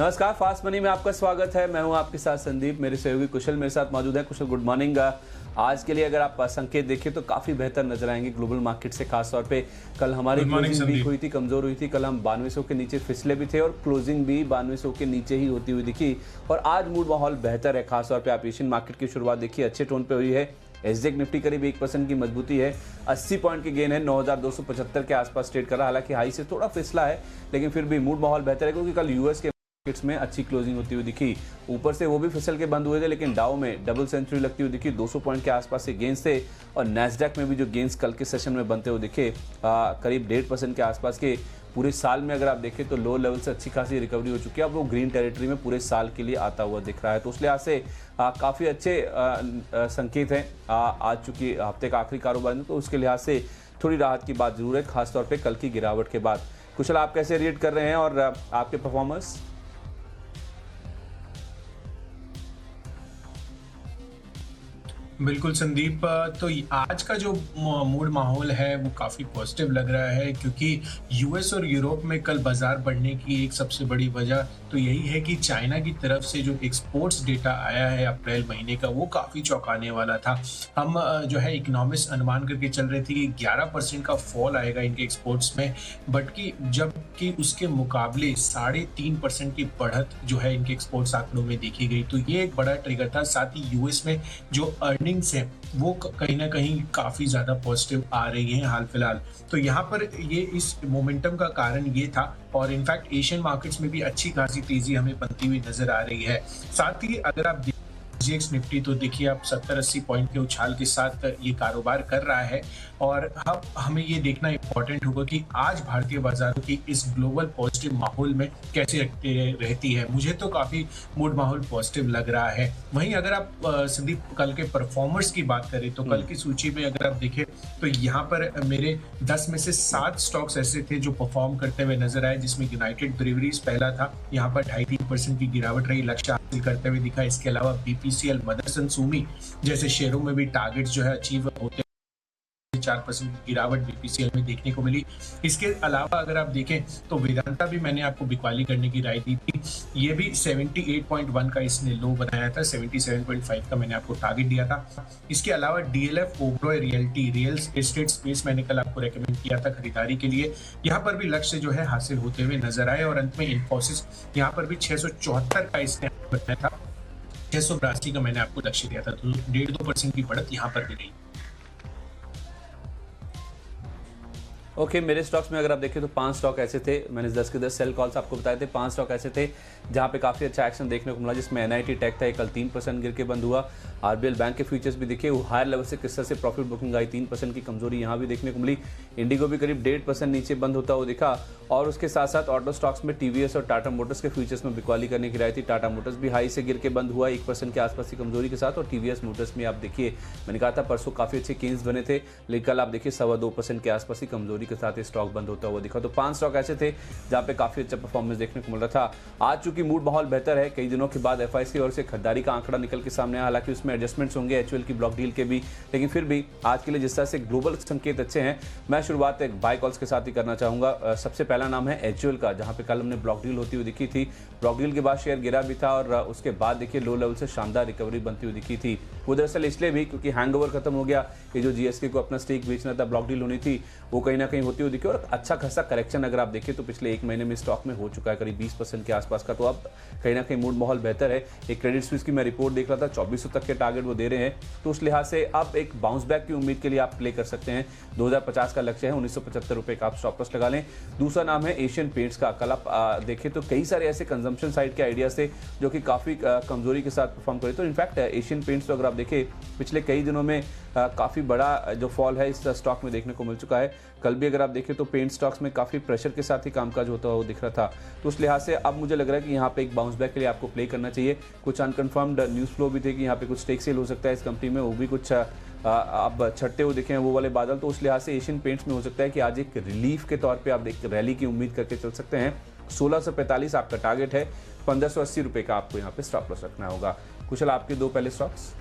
नमस्कार, fast money में आपका स्वागत है। मैं हूं आपके साथ संदीप, मेरे सहयोगी कुशल मेरे साथ मौजूद है। कुशल, गुड मॉर्निंग। आज के लिए अगर आप संकेत देखें तो काफ़ी बेहतर नजर आएंगे ग्लोबल मार्केट से। खासतौर पे कल हमारी क्लोजिंग वीक हुई थी, कमज़ोर हुई थी। कल हम 9200 के नीचे फिसले भी थे और क्लोजिंग भी 9200 के नीचे ही होती हुई दिखी। और आज मूड माहौल बेहतर है। खासतौर पे आप एशियन मार्केट की शुरुआत देखिए, अच्छे टोन पे हुई है। एसजेक निफ्टी करीब 1% की मजबूती है, 80 पॉइंट की गेन है, 9275 के आसपास ट्रेड कर रहा है। हालांकि हाई से थोड़ा फिसला है, लेकिन फिर भी मूड माहौल बेहतर है क्योंकि कल यूएस के मार्केट्स में अच्छी क्लोजिंग होती हुई दिखी। ऊपर से वो भी फिसल के बंद हुए थे, लेकिन डाउ में डबल सेंचुरी लगती हुई दिखी। 200 पॉइंट के आसपास से गेंस थे और नैस्डैक में भी जो गेंस कल के सेशन में बनते हुए दिखे करीब 1.5% के आसपास के। पूरे साल में अगर आप देखें तो लो लेवल से अच्छी खासी रिकवरी हो चुकी है। अब वो ग्रीन टेरिटरी में पूरे साल के लिए आता हुआ दिख रहा है, तो उस लिहाज से काफ़ी अच्छे संकेत हैं। आज चूंकि हफ्ते का आखिरी कारोबार है तो उसके लिहाज से थोड़ी राहत की बात जरूर है, खासतौर पे कल की गिरावट के बाद। कुशल, आप कैसे रिएक्ट कर रहे हैं और आपके परफॉर्मेंस? बिल्कुल संदीप, तो आज का जो मूड माहौल है वो काफ़ी पॉजिटिव लग रहा है, क्योंकि यूएस और यूरोप में कल बाजार बढ़ने की एक सबसे बड़ी वजह तो यही है कि चाइना की तरफ से जो एक्सपोर्ट्स डेटा आया है अप्रैल महीने का, वो काफ़ी चौंकाने वाला था। हम जो है इकोनॉमिस्ट अनुमान करके चल रहे थे कि 11% का फॉल आएगा इनके एक्सपोर्ट्स में, बट कि जबकि उसके मुकाबले 3.5% की बढ़त जो है इनके एक्सपोर्ट्स आंकड़ों में देखी गई। तो ये एक बड़ा ट्रिगर था। साथ ही यूएस में जो अर्निंग्स है वो कहीं ना कहीं काफ़ी ज़्यादा पॉजिटिव आ रही हैं हाल फिलहाल। तो यहाँ पर ये इस मोमेंटम का कारण ये था, और इनफैक्ट एशियन मार्केट्स में भी अच्छी खासी तेजी हमें बनती हुई नजर आ रही है। साथ ही अगर आप एसजीएक्स निफ्टी तो देखिए आप 70-80 पॉइंट के उछाल के साथ ये कारोबार कर रहा है, और अब हमें ये देखना इंपॉर्टेंट होगा कि आज भारतीय बाजारों की इस ग्लोबल पॉजिटिव माहौल में कैसे रहती है। मुझे तो काफी मूड माहौल पॉजिटिव लग रहा है। वहीं अगर आप संदीप कल के परफॉर्मर्स की बात करें तो कल की सूची में अगर आप देखें तो यहाँ पर मेरे 10 में से 7 स्टॉक्स ऐसे थे जो परफॉर्म करते हुए नजर आए, जिसमें यूनाइटेड ब्रीवरीज पहला था। यहाँ पर 2.5-3% की गिरावट रही, लक्ष्य हासिल करते हुए दिखा। इसके अलावा बीपीसीएल, मदरसन सुमी जैसे शेयरों में भी टारगेट्स जो है अचीव होते 4% की गिरावट बीपीसीएल में देखने को मिली। इसके अलावा अगर आप देखें तो वेदांता भी मैंने आपको बिकवाली करने की राय दी थी। ये भी 78.1 का इसने लो बनाया था, 77.5 का मैंने आपको टारगेट दिया था। इसके अलावा DLF, Oberoi realty, real estate space मैंने कल आपको रेकमेंड किया था खरीदारी के लिए। यहाँ पर भी लक्ष्य जो है हासिल होते हुए नजर आए। और अंत में इन्फोसिस, यहाँ पर भी 674 का इसने बताया था, 682 का मैंने आपको लक्ष्य दिया था। तो 1.5-2% की बढ़त यहाँ पर भी रही। ओके, मेरे स्टॉक्स में अगर आप देखें तो 5 स्टॉक ऐसे थे, मैंने 10 के 10 सेल कॉल्स आपको बताए थे। 5 स्टॉक ऐसे थे जहां पे काफ़ी अच्छा एक्शन देखने को मिला, जिसमें एनआईटी टेक था, कल 3% गिर के बंद हुआ। आरबीएल बैंक के फ्यूचर्स भी दिखे, वो हायर लेवल से किस तरह से प्रॉफिट बुकिंग आई, 3% की कमजोरी यहाँ भी देखने को मिली। इंडिगो भी करीब 1.5% नीचे बंद होता हुआ दिखा। और उसके साथ साथ ऑटो स्टॉक्स में टीवीएस और टाटा मोटर्स के फ्यूचर्स में बिकवाली करने की राय थी। टाटा मोटर्स भी हाई से गिर के बंद हुआ 1% के आसपास की कमजोरी के साथ। और टीवीएस मोटर्स में आप देखिए, मैंने कहा था परसों काफ़ी अच्छे गेन्स बने थे, लेकिन कल आप देखिए 2.25% के आसपास की कमजोरी के साथ ये स्टॉक बंद होता हुआ दिखा। तो 5 स्टॉक ऐसे थे जहां पे काफी अच्छा परफॉर्मेंस देखने को मिल रहा था। आज चूंकि मूड माहौल बेहतर है, कई दिनों के बाद एफआईसी की ओर से खरीदारी का आंकड़ा निकल के सामने आया। हालांकि उसमें एडजस्टमेंट्स होंगे एचयूएल की ब्लॉक डील के भी, लेकिन फिर भी आज के लिए जिस तरह से ग्लोबल संकेत अच्छे हैं, मैं शुरुआत एक बाय कॉल्स के साथ ही करना चाहूंगा। सबसे पहला नाम है एचयूएल का, जहां पे कल हमने ब्लॉक डील होती हुई दिखी थी। ब्लॉक डील के बाद शेयर गिरा भी था और उसके बाद देखिए लो लेवल से शानदार रिकवरी बनती हुई दिखी थी। वो दरअसल इसलिए भी क्योंकि हैंगओवर खत्म हो गया। ये जो जीएसके को अपना स्टेक बेचना था, ब्लॉक डील होनी थी, वो कहीं ना कहीं होती हुई दिखी। और अच्छा खासा करेक्शन अगर आप देखें तो पिछले एक महीने में स्टॉक में हो चुका है करीब 20% के आसपास का। तो अब कहीं ना कहीं मूड माहौल बेहतर है। एक क्रेडिट स्विस की मैं रिपोर्ट देख रहा था, 2400 तक के टारगेट वो दे रहे हैं, तो उस लिहाज से अब एक बाउंस बैक की उम्मीद के लिए आप प्ले कर सकते हैं। 2050 का लक्ष्य है, 1975 रुपए का आप स्टॉप लॉस लगा लें। दूसरा नाम है एशियन पेंट्स का। कल आप देखें तो कई सारे ऐसे कंजम्पशन साइड के आइडियाज थे जो कि काफी कमजोरी के साथ परफॉर्म करे। तो इनफैक्ट एशियन पेंट्स तो अगर आप देखें पिछले कई दिनों में काफ़ी बड़ा जो फॉल है इस स्टॉक में देखने को मिल चुका है। कल भी अगर आप देखें तो पेंट स्टॉक्स में काफ़ी प्रेशर के साथ ही कामकाज होता हुआ दिख रहा था। तो उस लिहाज से अब मुझे लग रहा है कि यहाँ पे एक बाउंस बैक के लिए आपको प्ले करना चाहिए। कुछ अनकन्फर्म्ड न्यूज़ फ्लो भी थे कि यहाँ पे कुछ स्टेक सेल हो सकता है इस कंपनी में, वो भी कुछ अब छटते हुए दिखे हैं वो वाले बादल। तो उस लिहाज से एशियन पेंट्स में हो सकता है कि आज एक रिलीफ के तौर पर आप एक रैली की उम्मीद करके चल सकते हैं। 1645 आपका टारगेट है, 1580 रुपये का आपको यहाँ पे स्टॉप लॉस रखना होगा। कुशल, आपके दो पहले स्टॉक्स?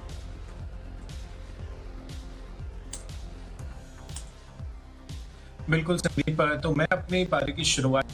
बिल्कुल संदीप, तो मैं अपनी पारी की शुरुआत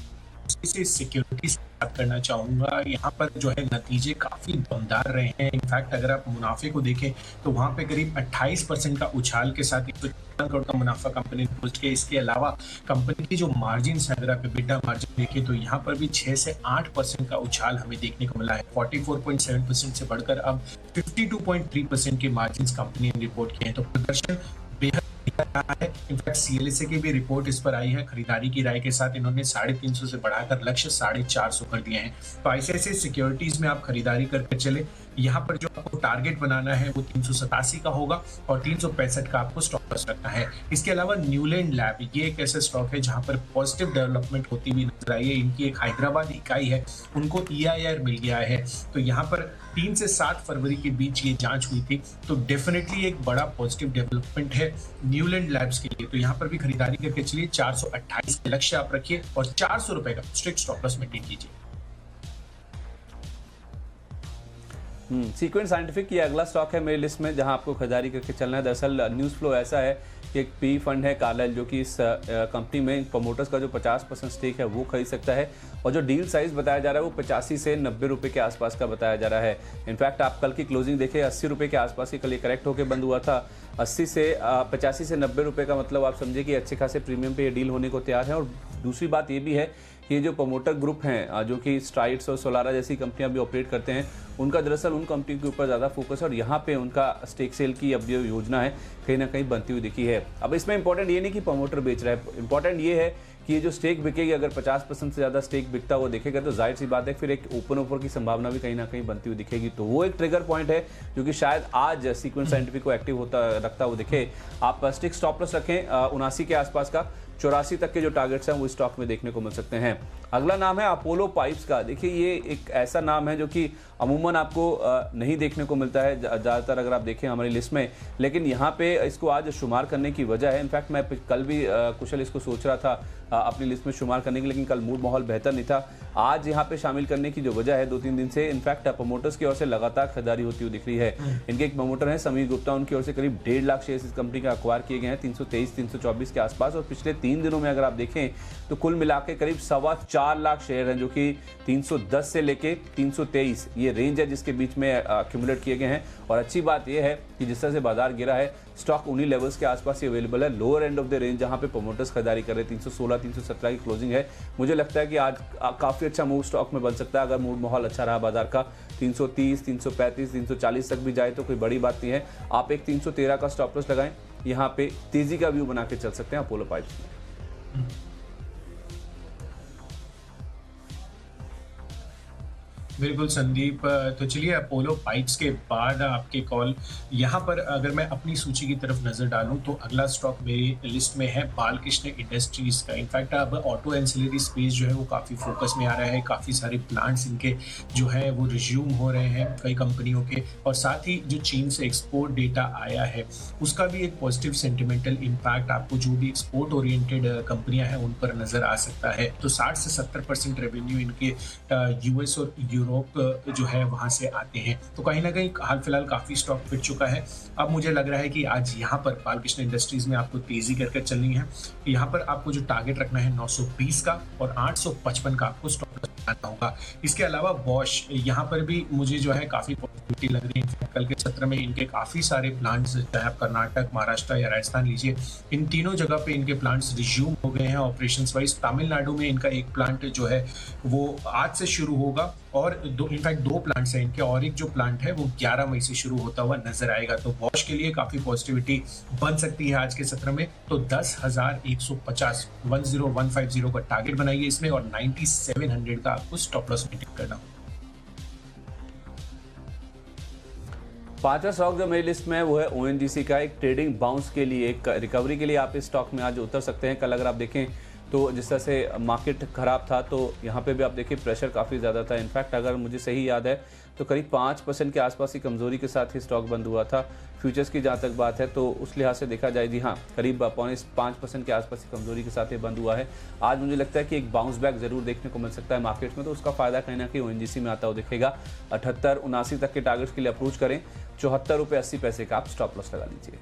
से सिक्योरिटी से बात करना चाहूँगा। यहाँ पर जो है नतीजे काफ़ी दमदार रहे हैं। इनफैक्ट अगर आप मुनाफ़े को देखें तो वहाँ पे करीब 28% का उछाल के साथ 154 करोड़ का मुनाफ़ा कंपनी ने पोस्ट किया। इसके अलावा कंपनी की जो मार्जिन्स हैं, अगर आप एबिटा मार्जिन देखें तो यहाँ पर भी 6 से 8% का उछाल हमें देखने को मिला है। 44.7% से बढ़कर अब 52.3% के मार्जिन्स कंपनी ने रिपोर्ट किए हैं। तो प्रदर्शन बेहद रहा है। इनफैक्ट सीएलएसए की भी रिपोर्ट इस पर आई है। खरीदारी की राय के साथ इन्होंने 350 से बढ़ाकर लक्ष्य 450 कर दिए हैं। तो ऐसे सिक्योरिटीज में आप खरीदारी करके चले। यहाँ पर जो आपको टारगेट बनाना है वो 387 का होगा और 365 का आपको स्टॉप लॉस रखना है। इसके अलावा न्यूलैंड लैब, ये एक ऐसा स्टॉक है जहां पर पॉजिटिव डेवलपमेंट होती हुई नजर आई है। इनकी एक हैदराबाद इकाई है, उनको EIR मिल गया है। तो यहाँ पर 3 से 7 फरवरी के बीच ये जांच हुई थी। तो डेफिनेटली एक बड़ा पॉजिटिव डेवलपमेंट है न्यूलैंड लैब्स के लिए। तो यहाँ पर भी खरीदारी करके चलिए। 428 के लक्ष्य आप रखिए और 400 रुपए का स्ट्रिक्ट स्टॉप लॉस मेंटेन कीजिए। सीक्वेंट साइंटिफिक ये अगला स्टॉक है मेरी लिस्ट में जहां आपको खरीदारी करके चलना है। दरअसल न्यूज़ फ्लो ऐसा है कि एक पी फंड है कार्लाइल जो कि इस कंपनी में प्रमोटर्स का जो 50% स्टेक है वो खरीद सकता है और जो डील साइज बताया जा रहा है वो 85 से 90 रुपये के आसपास का बताया जा रहा है। इनफैक्ट आप कल की क्लोजिंग देखें 80 रुपये के आसपास ही कल ये करेक्ट होकर बंद हुआ था। 85 से 90 रुपये का मतलब आप समझिए कि अच्छे खासे प्रीमियम पे ये डील होने को तैयार है। और दूसरी बात ये भी है कि ये जो प्रमोटर ग्रुप हैं जो कि स्ट्राइड्स और सोलारा जैसी कंपनियां भी ऑपरेट करते हैं, उनका दरअसल उन कंपनी के ऊपर ज़्यादा फोकस है और यहाँ पे उनका स्टेक सेल की अब जो योजना है कहीं ना कहीं बनती हुई दिखी है। अब इसमें इंपॉर्टेंट ये नहीं कि प्रमोटर बेच रहा है, इंपॉर्टेंट ये है कि ये जो स्टेक बिकेगी, अगर 50% से ज़्यादा स्टेक बिकता हुआ दिखेगा तो जाहिर सी बात है फिर एक ओपन ऑफर की संभावना भी कहीं ना कहीं बनती हुई दिखेगी। तो वो एक ट्रिगर पॉइंट है जो कि शायद आज सीक्वेंट साइंटिफिक को एक्टिव होता रखता हुआ दिखे। आप स्टिक स्टॉप लॉस रखें 79 के आसपास का, 84 तक के जो टारगेट्स हैं वो स्टॉक में देखने को मिल सकते हैं। अगला नाम है अपोलो पाइप्स का। देखिए ये एक ऐसा नाम है जो कि अमूमन आपको नहीं देखने को मिलता है ज़्यादातर अगर आप देखें हमारी लिस्ट में, लेकिन यहाँ पे इसको आज शुमार करने की वजह है। इनफैक्ट मैं कल भी कुशल इसको सोच रहा था अपनी लिस्ट में शुमार करने की, लेकिन कल मूड माहौल बेहतर नहीं था। आज यहाँ पे शामिल करने की जो वजह है 2-3 दिन से इनफैक्ट प्रमोटर्स की ओर से लगातार खरीदारी होती हुई दिख रही है। इनके एक प्रमोटर हैं समीर गुप्ता, उनकी ओर से करीब 1.5 लाख शेयर इस कंपनी का अक्वायर किए गए हैं 323-324 के आसपास। और पिछले 3 दिनों में अगर आप देखें तो कुल मिला के करीब 4.25 लाख शेयर हैं जो कि 310 से लेके 323 ये रेंज है जिसके बीच में एक्यूमुलेट किए गए हैं। और अच्छी बात यह है कि जिस तरह से बाजार गिरा है स्टॉक उन्हीं लेवल्स के आसपास ही अवेलेबल है, lower end of the range जहां पे प्रमोटर्स खरीदारी कर रहे हैं। 316-317 की क्लोजिंग है। मुझे लगता है कि आज काफ़ी अच्छा मूव स्टॉक में बन सकता है अगर मूड माहौल अच्छा रहा बाजार का। 330, 335, 340 तक भी जाए तो कोई बड़ी बात नहीं है। आप एक 313 का स्टॉप लॉस लगाएं, यहाँ पे तेजी का व्यू बना के चल सकते हैं अपोलो पाइप्स में। बिल्कुल संदीप, तो चलिए अपोलो पाइप्स के बाद आपके कॉल। यहाँ पर अगर मैं अपनी सूची की तरफ नज़र डालूं तो अगला स्टॉक मेरी लिस्ट में है बालकृष्ण इंडस्ट्रीज़ का। इनफैक्ट अब ऑटो एंसिलरी स्पेस जो है वो काफ़ी फोकस में आ रहा है। काफ़ी सारे प्लांट्स इनके जो है वो रिज्यूम हो रहे हैं कई कंपनियों के, और साथ ही जो चीन से एक्सपोर्ट डेटा आया है उसका भी एक पॉजिटिव सेंटिमेंटल इम्पैक्ट आपको जो भी एक्सपोर्ट ओरिएंटेड कंपनियां हैं उन पर नज़र आ सकता है। तो 60 से 70% रेवेन्यू इनके US और यूरोप जो है वहां से आते हैं। तो कहीं ना कहीं हाल फिलहाल काफी स्टॉक पिट चुका है। अब मुझे लग रहा है कि आज यहाँ पर बालकृष्ण इंडस्ट्रीज में आपको तेजी करके चलनी है। यहाँ पर आपको जो टारगेट रखना है 920 का और 855 का आपको स्टॉप लगाना होगा। इसके अलावा बॉश, यहाँ पर भी मुझे जो है काफी पॉजिटिविटी लग रही है। कल के सत्र में इनके काफी सारे प्लांट्स, चाहे आप कर्नाटक, महाराष्ट्र या राजस्थान लीजिए, इन तीनों जगह पे इनके प्लांट्स रिज्यूम हो गए हैं ऑपरेशंस वाइज। तमिलनाडु में इनका एक प्लांट जो है वो आज से शुरू होगा और इनफैक्ट 2 प्लांट्स हैं इनके, और एक जो प्लांट है वो 11 मई से शुरू होता हुआ नजर आएगा। तो बॉश के लिए काफी पॉजिटिविटी बन सकती है आज के सत्र में। तो 10,150 10150 का टारगेट बनाइए इसमें और 9700 का आपको स्टॉप लॉस मेंटेन करना होगा। 5वां स्टॉक जो मेरी लिस्ट में है वो है ONGC का। एक ट्रेडिंग बाउंस के लिए, एक रिकवरी के लिए आप इस स्टॉक में आज उतर सकते हैं। कल अगर आप देखें तो जिस तरह से मार्केट खराब था तो यहाँ पे भी आप देखिए प्रेशर काफ़ी ज़्यादा था। इनफैक्ट अगर मुझे सही याद है तो करीब 5% के आसपास की कमजोरी के साथ ही स्टॉक बंद हुआ था। फ्यूचर्स की जहाँ तक बात है तो उस लिहाज से देखा जाए जी हाँ, करीब 5% के आसपास की कमजोरी के साथ ये बंद हुआ है। आज मुझे लगता है कि एक बाउंस बैक जरूर देखने को मिल सकता है मार्केट में, तो उसका फायदा कहीं ना कहीं ONGC में आता हुआ दिखेगा। 78-79 तक के टारगेट्स के लिए अप्रोच करें। 74 रुपये 80 पैसे का आप स्टॉप लॉस लगा लीजिए।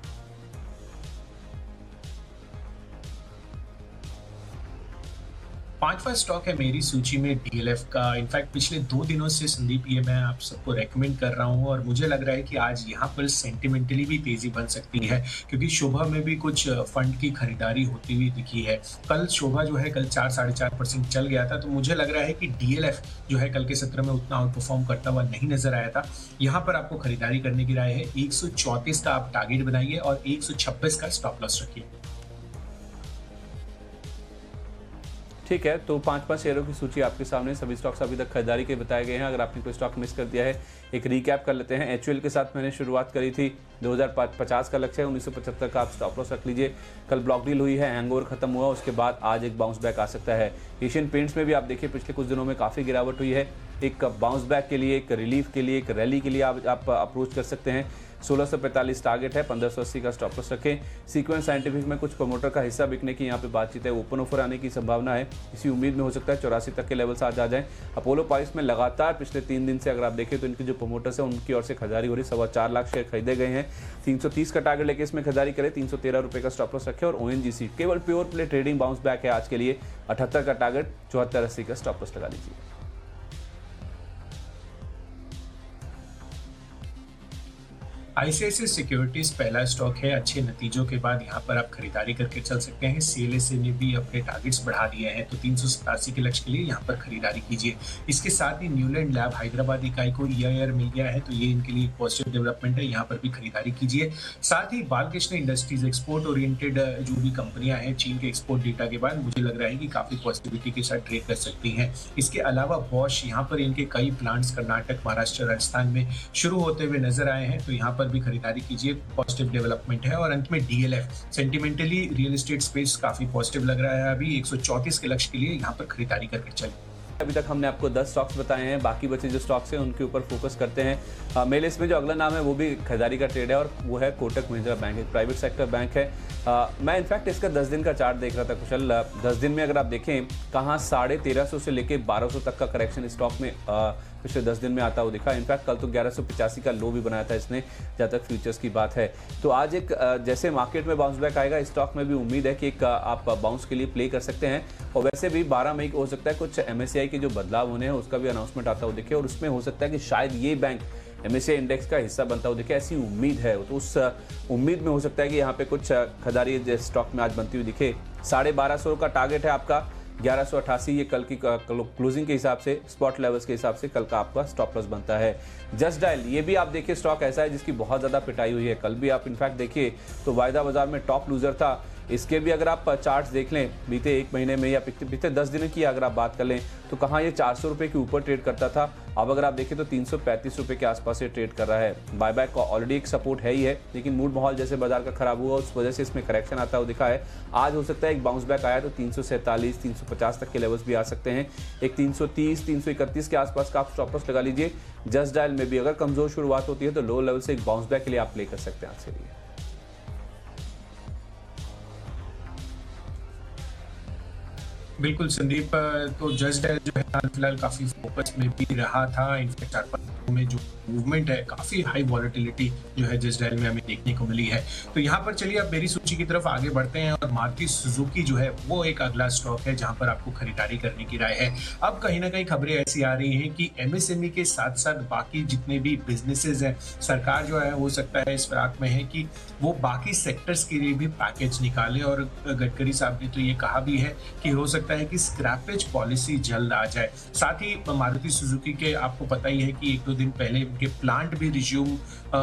पांचवा स्टॉक है मेरी सूची में डीएलएफ का। इनफैक्ट पिछले 2 दिनों से संदीप ये मैं आप सबको रेकमेंड कर रहा हूँ और मुझे लग रहा है कि आज यहाँ पर सेंटिमेंटली भी तेजी बन सकती है, क्योंकि शोभा में भी कुछ फंड की खरीदारी होती हुई दिखी है। कल शोभा जो है कल 4 साढ़े 4% चल गया था, तो मुझे लग रहा है कि डीएलएफ जो है कल के सत्र में उतना आउट परफॉर्म करता हुआ नहीं नजर आया था। यहाँ पर आपको खरीदारी करने की राय है। 134 का आप टारगेट बनाइए और 126 का स्टॉप लॉस रखिए। ठीक है, तो 5 शेयरों की सूची आपके सामने, सभी स्टॉक्स अभी तक खरीदारी के बताए गए हैं। अगर आपने कोई स्टॉक मिस कर दिया है, एक रिकैप कर लेते हैं। एचयूएल के साथ मैंने शुरुआत करी थी, 2050 का लक्ष्य है, 1975 का आप स्टॉप लॉस रख लीजिए। कल ब्लॉक डील हुई है, हैंगओवर खत्म हुआ, उसके बाद आज एक बाउंस बैक आ सकता है। एशियन पेंट्स में भी आप देखिए पिछले कुछ दिनों में काफ़ी गिरावट हुई है। एक बाउंस बैक के लिए, एक रिलीफ के लिए, एक रैली के लिए आप अप्रोच कर सकते हैं। 1645 टारगेट है, 1580 का स्टॉप लॉस रखें। सीक्वेंस साइंटिफिक में कुछ प्रमोटर का हिस्सा बिकने की यहाँ पे बातचीत है, ओपन ऑफर आने की संभावना है। इसी उम्मीद में हो सकता है 84 तक के लेवल्स आज आ जाएं। अपोलो पाइस में लगातार पिछले 3 दिन से अगर आप देखें तो इनके जो प्रमोटर्स हैं उनकी ओर से खरीदारी हो रही, 4.25 लाख शेयर खरीदे गए हैं। 330 का टारगेट लेके इसमें खरीदारी करें, 313 रुपये का स्टॉप लॉस रखें। और ओएनजीसी केवल pure play trading bounce back है आज के लिए, 78 का टारगेट, 7480 का स्टॉप लॉस लगा लीजिए। आईसीआईसीआई सिक्योरिटीज पहला स्टॉक है। अच्छे नतीजों के बाद यहाँ पर आप खरीदारी करके चल सकते हैं। सीएलएसए ने भी अपने टारगेट्स बढ़ा दिए हैं, तो 387 के लक्ष्य के लिए यहाँ पर खरीदारी कीजिए। इसके साथ ही न्यूलैंड लैब हैदराबाद इकाई को ईआईआर मिल गया है, तो ये इनके लिए एक पॉजिटिव डेवलपमेंट है, यहाँ पर भी खरीदारी कीजिए। साथ ही बालकृष्ण इंडस्ट्रीज एक्सपोर्ट ओरिएंटेड जो भी कंपनियां हैं, चीन के एक्सपोर्ट डेटा के बाद मुझे लग रहा है कि काफी पॉजिटिविटी के साथ ट्रेड कर सकती हैं। इसके अलावा बॉश, यहाँ पर इनके कई प्लांट्स कर्नाटक, महाराष्ट्र, राजस्थान में शुरू होते हुए नजर आए हैं, तो यहाँ पर भी खरीदारी कीजिए, पॉजिटिव डेवलपमेंट है। और अंत में DLF, sentimentally real estate space काफी पॉजिटिव लग रहा है अभी। 134 के लक्ष्य के लिए यहाँ पर खरीदारी करके चलिए। अभी तक हमने आपको 10 स्टॉक्स बताए हैं, बाकी बचे जो स्टॉक्स हैं उनके ऊपर फोकस करते हैं। मेरे लिस्ट में जो अगला नाम है वो भी खरीदारी का ट्रेड है और वो है कोटक महिंद्रा बैंक, एक प्राइवेट सेक्टर बैंक है। मैं इनफैक्ट इसका 10 दिन का चार्ट देख रहा था कुशल। 10 दिन में अगर आप देखें कहाँ 1350 से लेके 1200 तक का करेक्शन स्टॉक में पिछले 10 दिन में आता हुआ दिखा। इनफैक्ट कल तो 1185 का लो भी बनाया था इसने, जहाँ तक फ्यूचर्स की बात है। तो आज एक जैसे मार्केट में बाउंस बैक आएगा, स्टॉक में भी उम्मीद है कि एक आप बाउंस के लिए प्ले कर सकते हैं। और वैसे भी 12 मई को हो सकता है कुछ एमएससीआई के जो बदलाव होने हैं उसका भी अनाउंसमेंट आता हुआ दिखे, और उसमें हो सकता है कि शायद ये बैंक एमएससीआई इंडेक्स का हिस्सा बनता हुआ दिखे, ऐसी उम्मीद है। तो उस उम्मीद में हो सकता है कि यहाँ पे कुछ खरीदारी स्टॉक में आज बनती हुई दिखे। 1250 का टारगेट है आपका, 1188 ये कल की क्लोजिंग के हिसाब से, स्पॉट लेवल्स के हिसाब से कल का आपका स्टॉप लॉस बनता है। जस्ट डायल, ये भी आप देखिए स्टॉक ऐसा है जिसकी बहुत ज़्यादा पिटाई हुई है। कल भी आप इनफैक्ट देखिए तो वायदा बाजार में टॉप लूजर था। इसके भी अगर आप चार्ट्स देख लें बीते 1 महीने में या बीते 10 दिनों की अगर आप बात कर लें तो कहाँ ये 400 रुपये के ऊपर ट्रेड करता था, अब अगर आप देखें तो 335 रुपये के आसपास से ट्रेड कर रहा है। बायबैक का ऑलरेडी एक सपोर्ट है ही है, लेकिन मूड माहौल जैसे बाजार का खराब हुआ उस वजह से इसमें करेक्शन आता हुआ दिखा है। आज हो सकता है एक बाउंस बैक आया तो 347 350 तक के लेवल्स भी आ सकते हैं। एक 330 331 के आसपास का आप स्टॉप लॉस लगा लीजिए। जस्ट डायल में भी अगर कमजोर शुरुआत होती है तो लो लेवल से एक बाउंस बैक के लिए आप प्ले कर सकते हैं आज के लिए। बिल्कुल संदीप, तो जस्ट डायल जो है हाल फिलहाल काफी फोकस में भी रहा था। इनफैक्ट 4-5 में जो मूवमेंट है, काफी हाई वॉलेटिलिटी जो है जस्ट डायल में हमें देखने को मिली है। तो यहाँ पर चलिए अब मेरी सूची की तरफ आगे बढ़ते हैं और मारुति सुजुकी जो है वो एक अगला स्टॉक है जहां पर आपको खरीदारी करने की राय है। अब कहीं ना कहीं खबरें ऐसी आ रही हैं कि एमएसएमई के साथ साथ बाकी जितने भी बिजनेसेस हैं, सरकार जो है हो सकता है इस फिराक में है कि वो बाकी सेक्टर्स के लिए भी पैकेज निकाले। और गडकरी साहब ने तो ये कहा भी है कि हो सकता है कि स्क्रैपेज पॉलिसी जल्द आ जाए। साथ ही मारुति सुजुकी के आपको पता ही है कि 1-2 दिन पहले उनके प्लांट भी रिज्यूम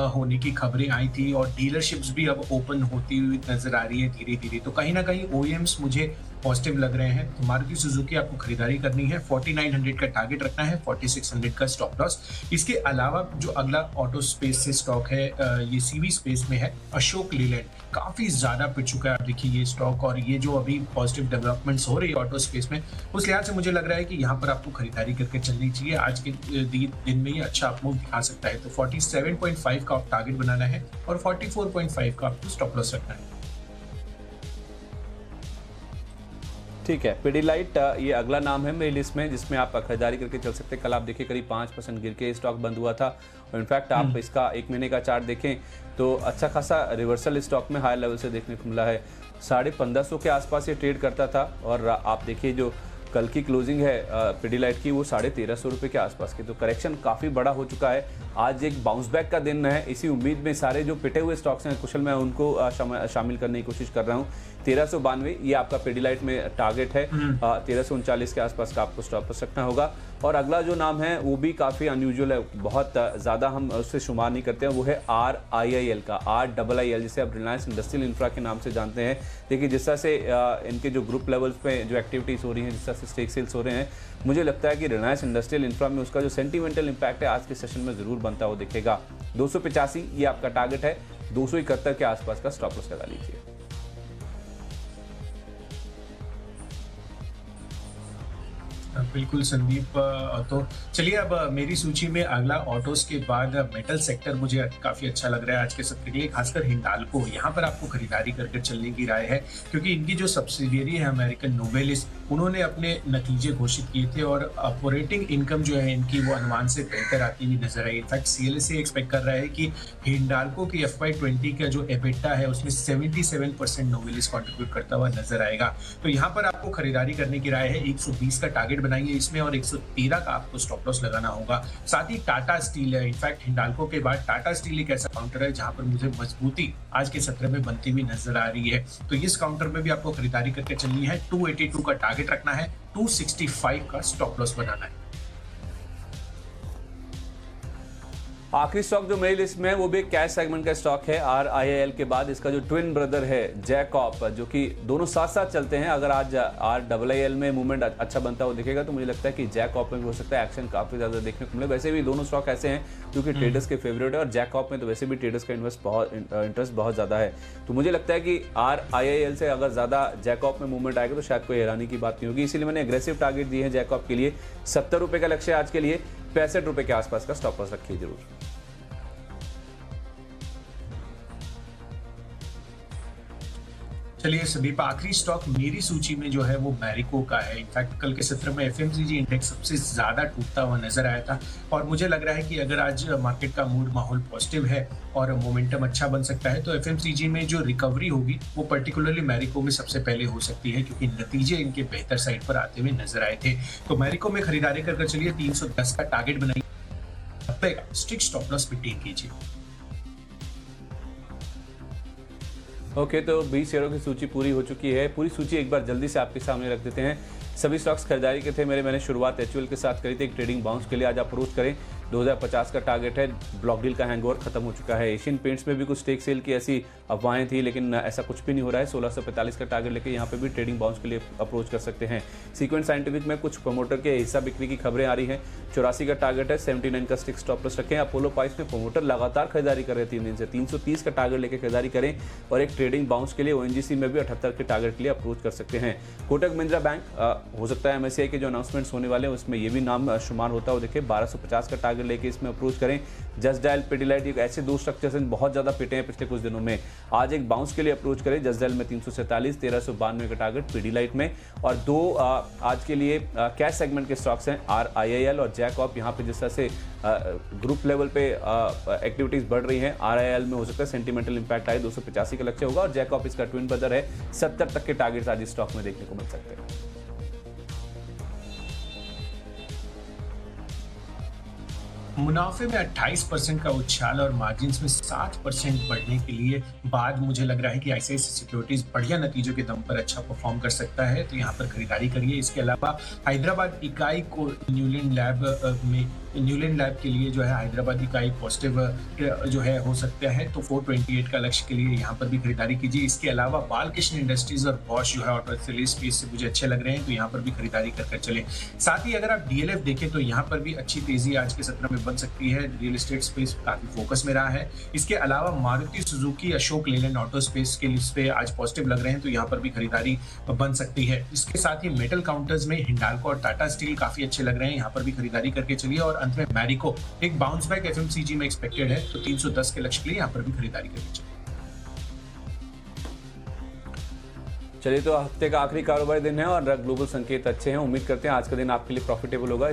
होने की खबरें आई थी और डीलरशिप्स भी अब ओपन होती हुई नजर आ रही है धीरे धीरे। तो कहीं ना कहीं ओईएम्स मुझे पॉजिटिव लग रहे हैं। तो मारुति सुजुकी आपको खरीदारी करनी है, 4900 का टारगेट रखना है, 4600 का स्टॉप लॉस। इसके अलावा जो अगला ऑटो स्पेस से स्टॉक है ये सीवी स्पेस में है, अशोक लीलैंड। काफी ज्यादा पिट चुका है आप देखिए ये स्टॉक, और ये जो अभी पॉजिटिव डेवलपमेंट्स हो रही है ऑटो स्पेस में, उस लिहाज से मुझे लग रहा है कि यहाँ पर आपको खरीदारी करके चलनी चाहिए। आज के दिन में ये अच्छा अपमूव दिखा सकता है। तो 47.5 का आप टारगेट बनाना है और 44.5 का आपको स्टॉप लॉस रखना है। ठीक है, पिडिलाइट ये अगला नाम है मेरी लिस्ट में जिसमें आप खरीदारी करके चल सकते हैं। कल आप देखिए करीब 5% गिर के स्टॉक बंद हुआ था और इनफैक्ट आप इसका 1 महीने का चार्ट देखें तो अच्छा खासा रिवर्सल स्टॉक में हाई लेवल से देखने को मिला है। 1550 के आसपास ये ट्रेड करता था और आप देखिए जो कल की क्लोजिंग है पिडीलाइट की वो 1350 रुपये के आसपास की, तो करेक्शन काफ़ी बड़ा हो चुका है। आज एक बाउंस बैक का दिन है, इसी उम्मीद में सारे जो पिटे हुए स्टॉक्स हैं कुशल, मैं उनको शामिल करने की कोशिश कर रहा हूँ। 1392 ये आपका पिडीलाइट में टारगेट है, 1339 के आसपास का आपको स्टॉप लॉस रखना होगा। और अगला जो नाम है वो भी काफ़ी अनयूजुअल है, बहुत ज़्यादा हम उससे शुमार नहीं करते हैं, वो है RIIL का, RIIL जिसे आप रिलायंस इंडस्ट्रियल इंफ्रा के नाम से जानते हैं। देखिए जिस तरह से इनके जो ग्रुप लेवल्स पे जो एक्टिविटीज़ हो रही हैं, जिस तरह से स्टेक सेल्स हो रहे हैं, मुझे लगता है कि रिलायंस इंडस्ट्रियल इंफ्रा में उसका जो सेंटिमेंटल इम्पैक्ट है आज के सेशन में ज़रूर बनता हुआ दिखेगा। 285 ये आपका टारगेट है, 271 के आसपास का स्टॉप लॉस लगा लीजिए। बिल्कुल संदीप, तो चलिए अब मेरी सूची में अगला ऑटोस के बाद मेटल सेक्टर मुझे काफी अच्छा लग रहा है आज के सत्र के लिए, खासकर हिंडाल्को। यहाँ पर आपको खरीदारी करके चलने की राय है, क्योंकि इनकी जो सब्सिडियरी है अमेरिकन नोवेलिस, उन्होंने अपने नतीजे घोषित किए थे और ऑपरेटिंग इनकम जो है इनकी वो अनुमान से बेहतर आती हुई नजर आई। इनफैक्ट CLSA एक्सपेक्ट कर रहा है कि हिंडाल्को की FY20 का जो एबिटा है उसमें 77% नोवेलिस कॉन्ट्रीब्यूट करता हुआ नजर आएगा। तो यहाँ पर आपको खरीदारी करने की राय है। 120 का टारगेट बनाइए इसमें और 113 का आपको स्टॉप लॉस लगाना होगा। साथ ही टाटा स्टील है, इनफैक्ट हिंडाल्को के बाद टाटा स्टील एक ऐसा काउंटर है जहां पर मुझे मजबूती आज के सत्र में बनती हुई नजर आ रही है। तो इस काउंटर में भी आपको खरीदारी करके चलनी है। 282 का टारगेट रखना है, 265 का स्टॉप लॉस बनाना है। आखिरी स्टॉक जो मेरी लिस्ट में है वो भी एक कैश सेगमेंट का स्टॉक है। RIIL के बाद इसका जो ट्विन ब्रदर है जैकॉप, जो कि दोनों साथ साथ चलते हैं। अगर आज RIIL में मूवमेंट अच्छा बनता हुआ दिखेगा तो मुझे लगता है कि जैकॉप में भी हो सकता है एक्शन काफी ज्यादा देखने को मिले। वैसे भी दोनों स्टॉक ऐसे हैं जो कि ट्रेडर्स के फेवरेट है, और जैकॉप में तो वैसे भी ट्रेडर्स का इंटरेस्ट बहुत ज्यादा है। तो मुझे लगता है कि RIIL से अगर ज्यादा जैकॉप में मूवमेंट आएगा तो शायद कोई हैरानी की बात नहीं होगी। इसीलिए मैंने एग्रेसिव टारगेट दिए हैं जैकॉप के लिए। 70 रुपए का लक्ष्य आज के लिए, 65 रुपए के आसपास का स्टॉप लॉस रखिए जरूर। चलिए संदीप, आखिरी स्टॉक मेरी सूची में जो है वो मैरिको का है। इनफैक्ट कल के सत्र में FMCG इंडेक्स सबसे ज्यादा टूटता हुआ नजर आया था और मुझे लग रहा है कि अगर आज मार्केट का मूड माहौल पॉजिटिव है और मोमेंटम अच्छा बन सकता है तो FMCG में जो रिकवरी होगी वो पर्टिकुलरली मैरिको में सबसे पहले हो सकती है, क्योंकि नतीजे इनके बेहतर साइड पर आते हुए नजर आए थे। तो मैरिको में खरीदारी कर चलिए, 310 का टारगेट बनाइए, 90 का स्ट्रिक्ट स्टॉप लॉस मेंटेन कीजिए। ओके, तो 20 शेयरों की सूची पूरी हो चुकी है। पूरी सूची एक बार जल्दी से आपके सामने रख देते हैं। सभी स्टॉक्स खरीदारी के थे मैंने शुरुआत HUL के साथ करी थी। एक ट्रेडिंग बाउंस के लिए आज अप्रोच करें, 2050 का टारगेट है। ब्लॉक डील का हैंगओवर खत्म हो चुका है। एशियन पेंट्स में भी कुछ स्टेक सेल की ऐसी अफवाहें थी, लेकिन ऐसा कुछ भी नहीं हो रहा है। 1645 का टारगेट लेके यहाँ पे भी ट्रेडिंग बाउंस के लिए अप्रोच कर सकते हैं। सीक्वेंस साइंटिफिक में कुछ प्रमोटर के हिस्सा बिक्री की खबरें आ रही हैं। 84 का टारगेट है, 79 का स्टिक स्टॉप लॉस रखें। अपोलो पाइप्स में प्रमोटर लगातार खरीदारी कर रहे 3 दिन से, 330 का टारगेट लेकर खरीदारी करें और एक ट्रेडिंग बाउंस के लिए ONGC में भी 78 के टारगेट के लिए अप्रोच कर सकते हैं। कोटक महिंद्रा बैंक, हो सकता है MSCI के जो अनाउंसमेंट्स होने वाले हैं उसमें ये भी नाम शुमार होता हो। देखिए 1250 का टारगेट लेके इसमें अप्रोच करें। जस्ट डायल, पिडीलाइट, एक ऐसे दो स्ट्रक्चर्स हैं बहुत ज्यादा पिटे हैं पिछले कुछ दिनों में। आज एक बाउंस के लिए अप्रोच करें। जस्ट डायल में 347, 1392 का टारगेट पिडीलाइट में। और दो आज के लिए कैश सेगमेंट के स्टॉक्स हैं, RIIL और जैकॉप। यहाँ पे जिस तरह से ग्रुप लेवल पे एक्टिविटीज बढ़ रही हैं, RIIL में हो सकता है सेंटिमेंटल इंपैक्ट आए, 285 का लक्ष्य होगा। और जैकॉप इसका ट्विन ब्रदर है, 70 तक के टारगेट्स आज इस स्टॉक में देखने को मिल सकते हैं। मुनाफे में 28% का उछाल और मार्जिन में 7% बढ़ने के लिए बाद मुझे लग रहा है कि ICICI सिक्योरिटीज बढ़िया नतीजों के दम पर अच्छा परफॉर्म कर सकता है, तो यहाँ पर खरीदारी करिए। इसके अलावा हैदराबाद इकाई को न्यूलैंड लैब के लिए जो है हैदराबाद इकाई पॉजिटिव जो है हो सकता है, तो 428 का लक्ष्य के लिए यहाँ पर भी खरीदारी कीजिए। इसके अलावा बालकृष्ण इंडस्ट्रीज और बॉश जो है ऑटो स्पेस से मुझे अच्छे लग रहे हैं, तो यहाँ पर भी खरीदारी कर चले। साथ ही अगर आप DLF देखें तो यहाँ पर भी अच्छी तेजी आज के सत्र में बन सकती है। रियल एस्टेट स्पेस काफी फोकस में रहा है। इसके अलावा Maruti Suzuki, Ashok Leyland auto space के लिस्ट पे आज पॉजिटिव लग रहे हैं, तो यहाँ पर भी खरीदारी बन सकती है। इसके साथ ही मेटल काउंटर्स में हिंडाल्को और टाटा स्टील काफी अच्छे लग रहे हैं, यहाँ पर भी खरीदारी करके चलिए। और अंत में मैरिको, एक बाउंस बैक FMCG में एक्सपेक्टेड है, तो 310 के लक्ष्य के लिए यहाँ पर भी खरीदारी करनी चाहिए। चलिए, तो हफ्ते का आखिरी कारोबारी दिन है और ग्लोबल संकेत अच्छे हैं। उम्मीद करते हैं आज का दिन आपके लिए प्रॉफिटेबल होगा।